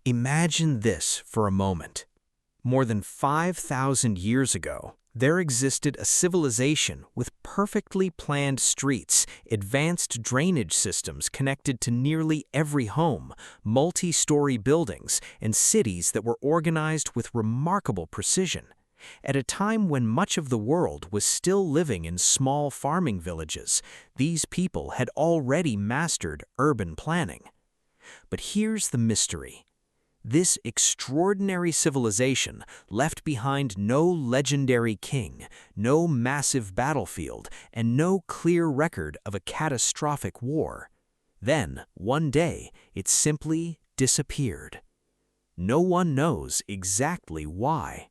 Imagine this for a moment. More than 5,000 years ago, there existed a civilization with perfectly planned streets, advanced drainage systems connected to nearly every home, multi-story buildings, and cities that were organized with remarkable precision. At a time when much of the world was still living in small farming villages, these people had already mastered urban planning. But here's the mystery. This extraordinary civilization left behind no legendary king, no massive battlefield, and no clear record of a catastrophic war. Then, one day, it simply disappeared. No one knows exactly why.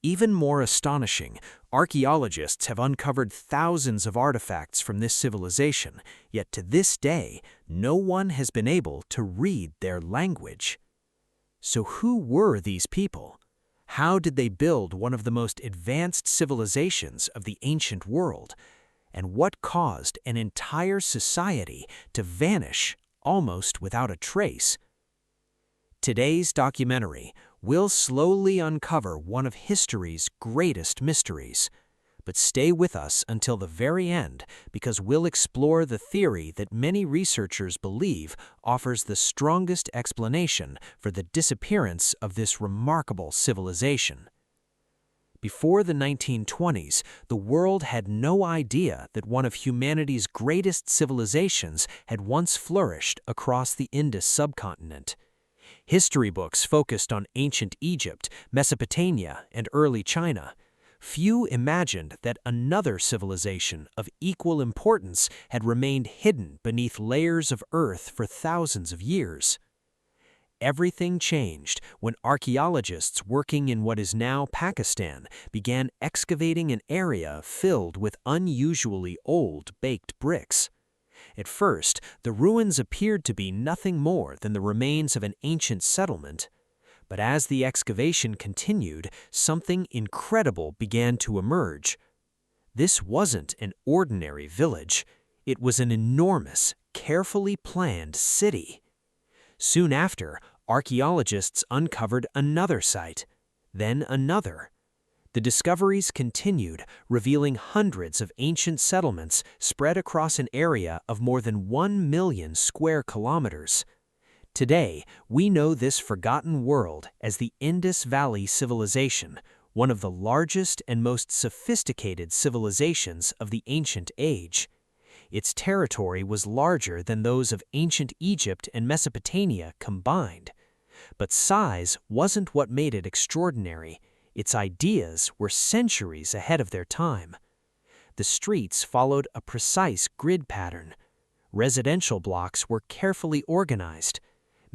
Even more astonishing, archaeologists have uncovered thousands of artifacts from this civilization, yet to this day, no one has been able to read their language. So who were these people? How did they build one of the most advanced civilizations of the ancient world? And what caused an entire society to vanish almost without a trace? Today's documentary will slowly uncover one of history's greatest mysteries. But stay with us until the very end, because we'll explore the theory that many researchers believe offers the strongest explanation for the disappearance of this remarkable civilization. Before the 1920s, the world had no idea that one of humanity's greatest civilizations had once flourished across the Indus subcontinent. History books focused on ancient Egypt, Mesopotamia, and early China. Few imagined that another civilization of equal importance had remained hidden beneath layers of earth for thousands of years. Everything changed when archaeologists working in what is now Pakistan began excavating an area filled with unusually old baked bricks. At first, the ruins appeared to be nothing more than the remains of an ancient settlement. But as the excavation continued, something incredible began to emerge. This wasn't an ordinary village. It was an enormous, carefully planned city. Soon after, archaeologists uncovered another site, then another. The discoveries continued, revealing hundreds of ancient settlements spread across an area of more than 1 million square kilometers. Today, we know this forgotten world as the Indus Valley Civilization, one of the largest and most sophisticated civilizations of the ancient age. Its territory was larger than those of ancient Egypt and Mesopotamia combined. But size wasn't what made it extraordinary. Its ideas were centuries ahead of their time. The streets followed a precise grid pattern. Residential blocks were carefully organized.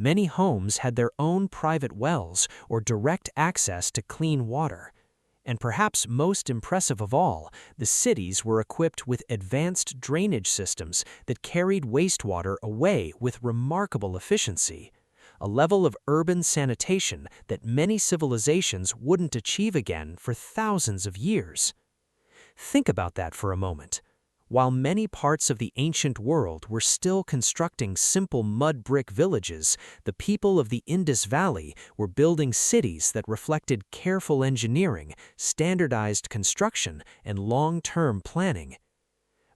Many homes had their own private wells or direct access to clean water. And perhaps most impressive of all, the cities were equipped with advanced drainage systems that carried wastewater away with remarkable efficiency, a level of urban sanitation that many civilizations wouldn't achieve again for thousands of years. Think about that for a moment. While many parts of the ancient world were still constructing simple mud brick villages, the people of the Indus Valley were building cities that reflected careful engineering, standardized construction, and long-term planning.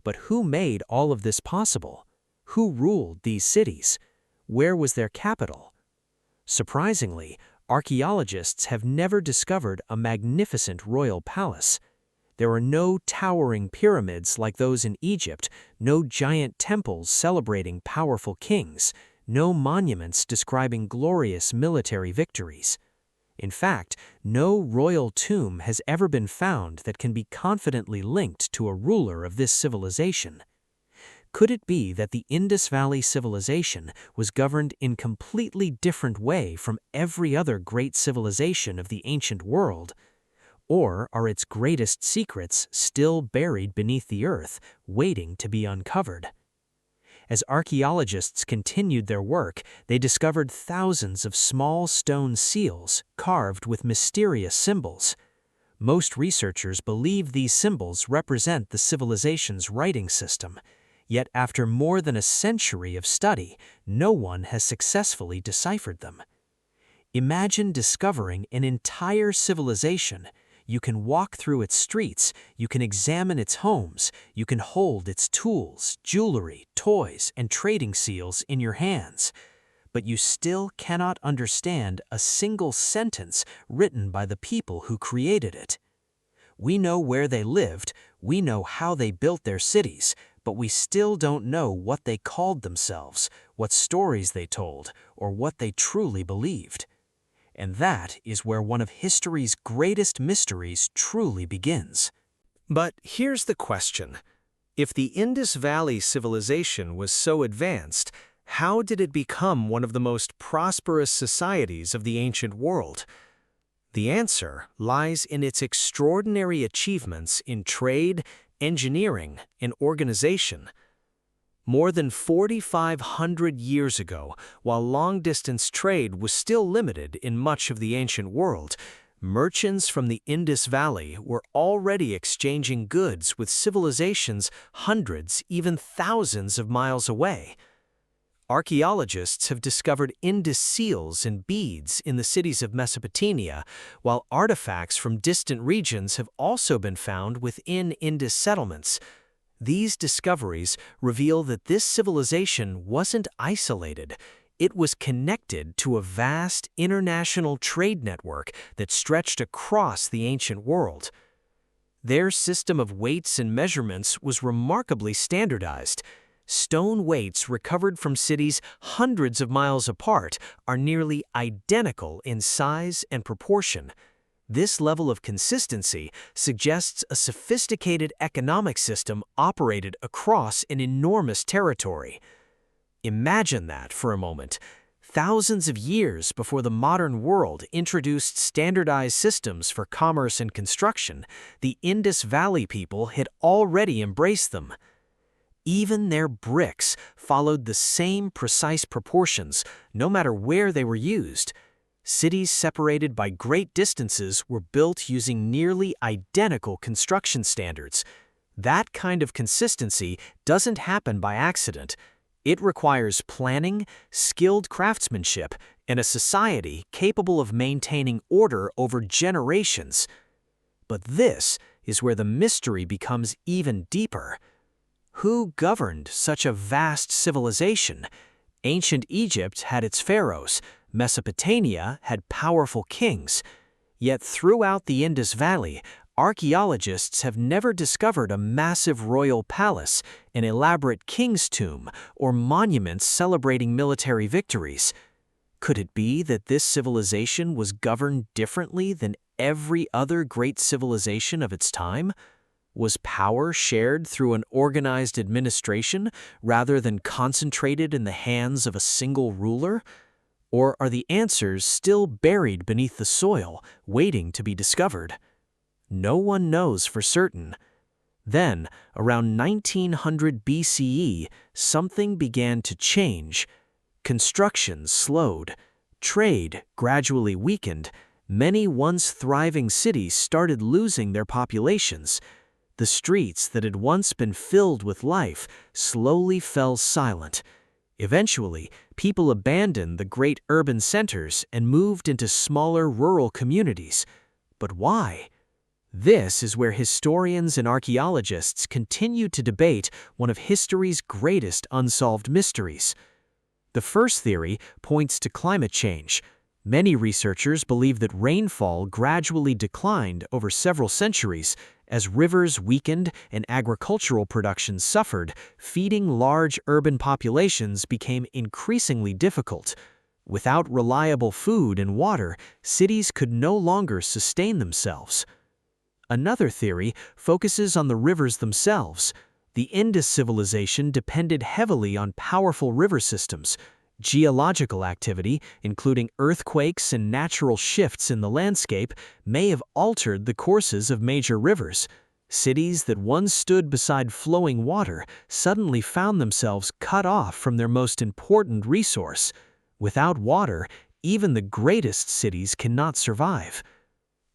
But who made all of this possible? Who ruled these cities? Where was their capital? Surprisingly, archaeologists have never discovered a magnificent royal palace. There are no towering pyramids like those in Egypt, no giant temples celebrating powerful kings, no monuments describing glorious military victories. In fact, no royal tomb has ever been found that can be confidently linked to a ruler of this civilization. Could it be that the Indus Valley Civilization was governed in a completely different way from every other great civilization of the ancient world? Or are its greatest secrets still buried beneath the earth, waiting to be uncovered? As archaeologists continued their work, they discovered thousands of small stone seals carved with mysterious symbols. Most researchers believe these symbols represent the civilization's writing system. Yet after more than a century of study, no one has successfully deciphered them. Imagine discovering an entire civilization. You can walk through its streets, you can examine its homes, you can hold its tools, jewelry, toys, and trading seals in your hands. But you still cannot understand a single sentence written by the people who created it. We know where they lived, we know how they built their cities, but we still don't know what they called themselves, what stories they told, or what they truly believed. And that is where one of history's greatest mysteries truly begins. But here's the question. If the Indus Valley Civilization was so advanced, how did it become one of the most prosperous societies of the ancient world? The answer lies in its extraordinary achievements in trade, engineering, and organization. More than 4,500 years ago, while long-distance trade was still limited in much of the ancient world, merchants from the Indus Valley were already exchanging goods with civilizations hundreds, even thousands of miles away. Archaeologists have discovered Indus seals and beads in the cities of Mesopotamia, while artifacts from distant regions have also been found within Indus settlements. These discoveries reveal that this civilization wasn't isolated. It was connected to a vast international trade network that stretched across the ancient world. Their system of weights and measurements was remarkably standardized. Stone weights recovered from cities hundreds of miles apart are nearly identical in size and proportion. This level of consistency suggests a sophisticated economic system operated across an enormous territory. Imagine that for a moment. Thousands of years before the modern world introduced standardized systems for commerce and construction, the Indus Valley people had already embraced them. Even their bricks followed the same precise proportions, no matter where they were used. Cities separated by great distances were built using nearly identical construction standards. That kind of consistency doesn't happen by accident. It requires planning, skilled craftsmanship, and a society capable of maintaining order over generations. But this is where the mystery becomes even deeper. Who governed such a vast civilization? Ancient Egypt had its pharaohs. Mesopotamia had powerful kings. Yet throughout the Indus Valley, archaeologists have never discovered a massive royal palace, an elaborate king's tomb, or monuments celebrating military victories. Could it be that this civilization was governed differently than every other great civilization of its time? Was power shared through an organized administration rather than concentrated in the hands of a single ruler? Or are the answers still buried beneath the soil, waiting to be discovered? No one knows for certain. Then, around 1900 BCE, something began to change. Construction slowed. Trade gradually weakened. Many once thriving cities started losing their populations. The streets that had once been filled with life slowly fell silent. Eventually, people abandoned the great urban centers and moved into smaller rural communities. But why? This is where historians and archaeologists continue to debate one of history's greatest unsolved mysteries. The first theory points to climate change. Many researchers believe that rainfall gradually declined over several centuries. As rivers weakened and agricultural production suffered, feeding large urban populations became increasingly difficult. Without reliable food and water, cities could no longer sustain themselves. Another theory focuses on the rivers themselves. The Indus civilization depended heavily on powerful river systems. Geological activity, including earthquakes and natural shifts in the landscape, may have altered the courses of major rivers. Cities that once stood beside flowing water suddenly found themselves cut off from their most important resource. Without water, even the greatest cities cannot survive.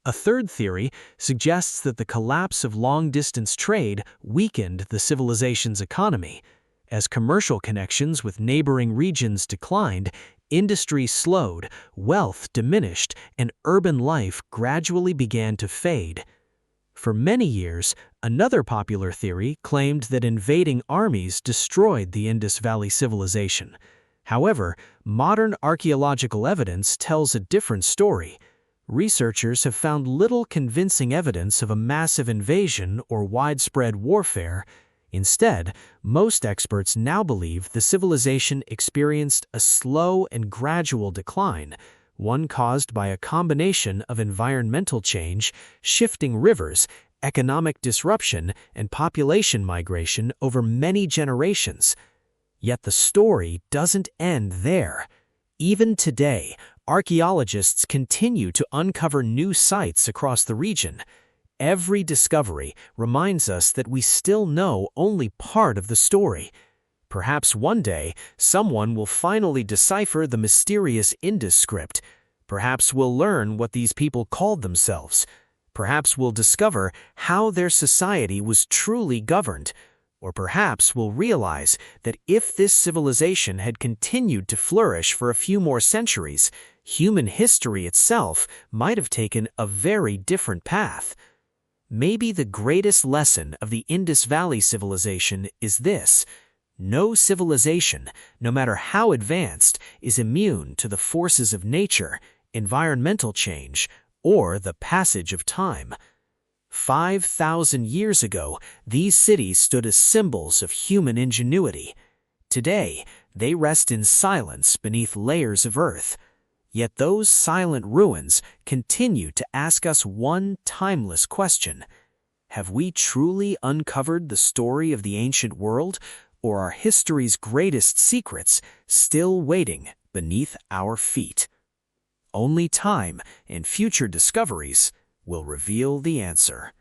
A third theory suggests that the collapse of long-distance trade weakened the civilization's economy. As commercial connections with neighboring regions declined, Industry slowed, wealth diminished, and urban life gradually began to fade. For many years, another popular theory claimed that invading armies destroyed the Indus Valley Civilization. However, modern archaeological evidence tells a different story. Researchers have found little convincing evidence of a massive invasion or widespread warfare. Instead, most experts now believe the civilization experienced a slow and gradual decline, one caused by a combination of environmental change, shifting rivers, economic disruption, and population migration over many generations. Yet the story doesn't end there. Even today, archaeologists continue to uncover new sites across the region. Every discovery reminds us that we still know only part of the story. Perhaps one day, someone will finally decipher the mysterious Indus script. Perhaps we'll learn what these people called themselves. Perhaps we'll discover how their society was truly governed. Or perhaps we'll realize that if this civilization had continued to flourish for a few more centuries, human history itself might have taken a very different path. Maybe the greatest lesson of the Indus Valley Civilization is this: no civilization, no matter how advanced, is immune to the forces of nature, environmental change, or the passage of time. 5,000 years ago, these cities stood as symbols of human ingenuity. Today, they rest in silence beneath layers of earth. Yet those silent ruins continue to ask us one timeless question: have we truly uncovered the story of the ancient world, or are history's greatest secrets still waiting beneath our feet? Only time and future discoveries will reveal the answer.